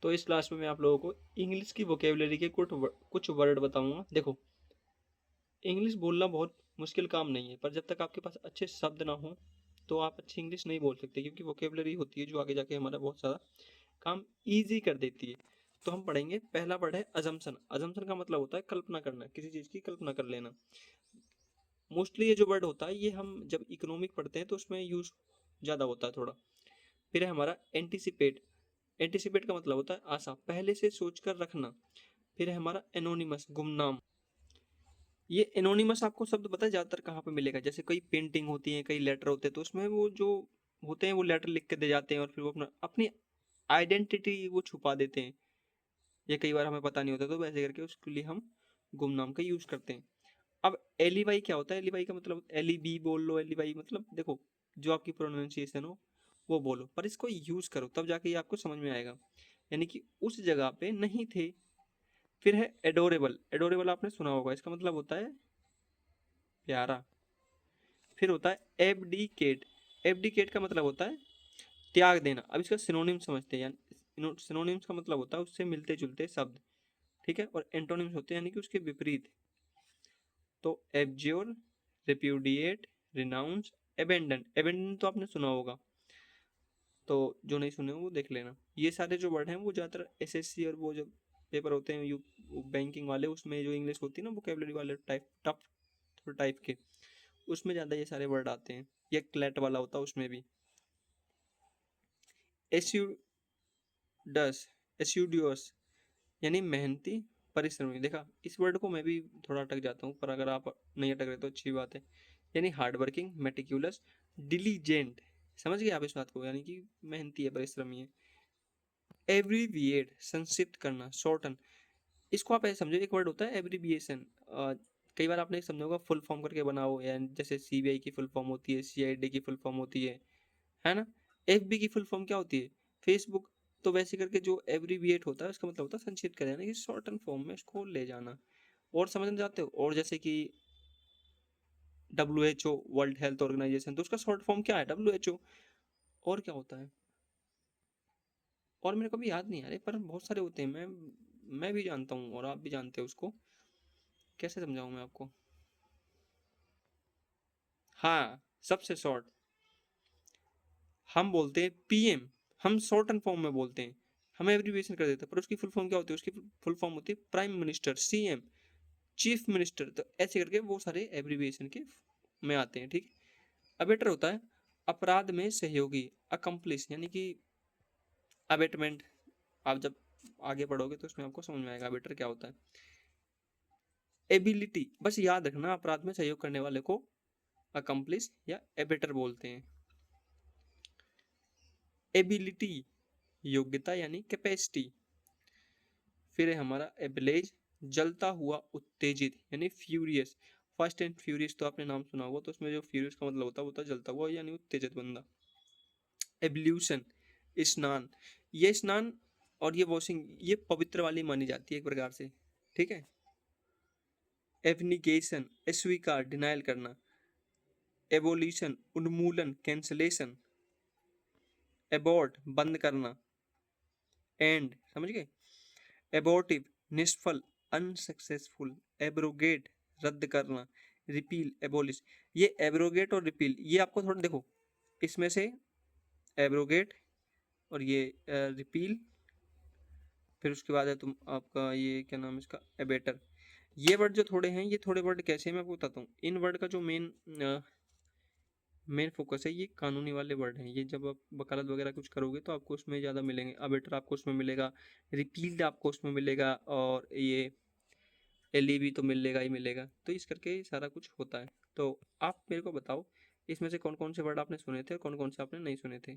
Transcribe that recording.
तो इस क्लास में मैं आप लोगों को इंग्लिश की वोकेबलरी के कुछ वर्ड बताऊंगा। देखो, इंग्लिश बोलना बहुत मुश्किल काम नहीं है, पर जब तक आपके पास अच्छे शब्द ना हो तो आप अच्छी इंग्लिश नहीं बोल सकते, क्योंकि वोकेबलरी होती है जो आगे जाके हमारा बहुत सारा काम ईजी कर देती है। तो हम पढ़ेंगे, पहला वर्ड है अजम्पशन। अजम्पशन का मतलब होता है कल्पना करना, किसी चीज़ की कल्पना कर लेना। मोस्टली ये जो वर्ड होता है ये हम जब इकोनॉमिक पढ़ते हैं तो उसमें यूज ज़्यादा होता है थोड़ा। फिर है हमारा एंटिसिपेट। एंटिसिपेट का मतलब होता है आशा, पहले से सोचकर रखना। फिर है हमारा एनोनिमस, गुमनाम। ये एनोनिमस आपको शब्द पता है ज़्यादातर कहाँ पे मिलेगा? जैसे कई पेंटिंग होती है, कई लेटर होते हैं, तो उसमें वो जो होते हैं वो लेटर लिख के दे जाते हैं और फिर वो अपना अपनी आइडेंटिटी वो छुपा देते हैं। ये कई बार हमें पता नहीं होता, तो वैसे करके उसके लिए हम गुमनाम का यूज करते हैं। अब एलिबाई क्या होता है? एलिबाई का मतलब एलिबी बोल लो, एलिबाई मतलब देखो जो आपकी प्रोनाउंसिएशन हो वो बोलो, पर इसको यूज करो तब जाके ये आपको समझ में आएगा। यानी कि उस जगह पे नहीं थे। फिर है एडोरेबल। एडोरेबल आपने सुना होगा, इसका मतलब होता है प्यारा। फिर होता है एबडीकेट। एबडीकेट का मतलब होता है त्याग देना। अब इसका सिनोनिम समझते हैं, यानी सिनोनिम्स का मतलब होता है उससे मिलते जुलते शब्द, ठीक है, और एंटोनिम्स होते हैं यानी कि उसके विपरीत। तो एब्ज्योर, रिप्यूडिएट, रिनाउंस, एबेंडन। एबेंडन तो आपने सुना होगा, तो जो नहीं सुने वो देख लेना। ये सारे जो वर्ड हैं वो ज़्यादातर एसएससी और वो जो पेपर होते हैं यू बैंकिंग वाले, उसमें जो इंग्लिश होती है ना वोकेबलरी वाले टाइप टफ टाइप के, उसमें ज़्यादा ये सारे वर्ड आते हैं। ये क्लैट वाला होता है उसमें भी। एस्यूडस, एस्यूडियोस यानी मेहनती, परिश्रमी। देखा, इस वर्ड को मैं भी थोड़ा अटक जाता हूँ, पर अगर आप नहीं अटक रहे तो अच्छी बात है। यानी हार्ड वर्किंग, मेटिक्यूलस, डिलीजेंट। समझ गए आप इस बात को? यानी कि मेहनती है, परिश्रमी है। एब्रीविएट, संक्षिप्त करना, शॉर्टन। इसको आप ऐसे समझो, एक वर्ड होता है एब्रीविएशन। कई बार आपने समझा होगा फुल फॉर्म करके बनाओ, या जैसे सीबीआई की फुल फॉर्म होती है, सीआईडी की फुल फॉर्म होती है ना? एफबी की फुल फॉर्म क्या होती है? फेसबुक। तो वैसे करके जो एब्रीविएट होता है उसका मतलब होता है संक्षिप्त कर देना, कि शॉर्टन फॉर्म में इसको ले जाना। और समझना चाहते हो? और जैसे कि WHO, वर्ल्ड हेल्थ ऑर्गेनाइजेशन, तो उसका शॉर्ट फॉर्म क्या है? WHO। और क्या होता है? और मेरे को भी याद नहीं आ रहे, पर बहुत सारे होते हैं। मैं भी जानता हूँ और आप भी जानते हो उसको। कैसे समझाऊं मैं आपको? हाँ, सबसे शॉर्ट हम बोलते हैं पीएम। हम शॉर्ट एंड फॉर्म में बोलते हैं, हम एब्रीविएशन कर देते हैं, पर उसकी फुल फॉर्म क्या होती है? उसकी फुल फॉर्म होती है prime minister, CM, chief minister. तो ऐसे करके वो सारे एब्रीविएशन के में आते हैं, ठीक। अबेटर होता है अपराध में सहयोगी, अकम्प्लिस, यानी कि अबेटमेंट। आप जब आगे पढ़ोगे तो उसमें आपको समझ में आएगा अबेटर क्या होता है। एबिलिटी, बस याद रखना, अपराध में सहयोग करने वाले को अकम्प्लिस या एबेटर बोलते हैं। एबिलिटी, योग्यता यानी कैपेसिटी। फिर है हमारा एबलेज, जलता हुआ, उत्तेजित यानी फ्यूरियस। फास्ट एंड फ्यूरियस तो आपने नाम सुना होगा, तो उसमें जो फ्यूरियस का मतलब होता है वो होता है जलता हुआ यानी उत्तेजित बंदा। एब्ल्यूशन, स्नान। ये स्नान और ये वॉशिंग ये पवित्र वाली मानी जाती है एक प्रकार से, ठीक है। एवनिगेशन, अस्वीकार, डिनाइल करना। एवोल्यूशन, उन्मूलन, कैंसलेशन। एबॉर्ट, बंद करना, एंड, समझ गए। एबॉर्टिव, निष्फल, अनसक्सेसफुल। एब्रोगेट, रद्द करना। Repeal, abolish. ये एब्रोगेट और रिपील ये आपको थोड़ा देखो, इसमें से एब्रोगेट और ये रिपील, फिर उसके बाद है तुम आपका ये क्या नाम है इसका, एबेटर। ये वर्ड जो थोड़े हैं, ये थोड़े वर्ड कैसे हैं मैं आपको बताता हूँ। इन वर्ड का जो मेन फोकस है ये कानूनी वाले वर्ड हैं। ये जब आप वकालत वगैरह कुछ करोगे तो आपको उसमें ज़्यादा मिलेंगे। अबेटर आपको उसमें मिलेगा, रिपील्ड आपको उसमें मिलेगा, और ये एलईबी तो मिलेगा ही मिलेगा। तो इस करके सारा कुछ होता है। तो आप मेरे को बताओ इसमें से कौन कौन से वर्ड आपने सुने थे और कौन कौन से आपने नहीं सुने थे।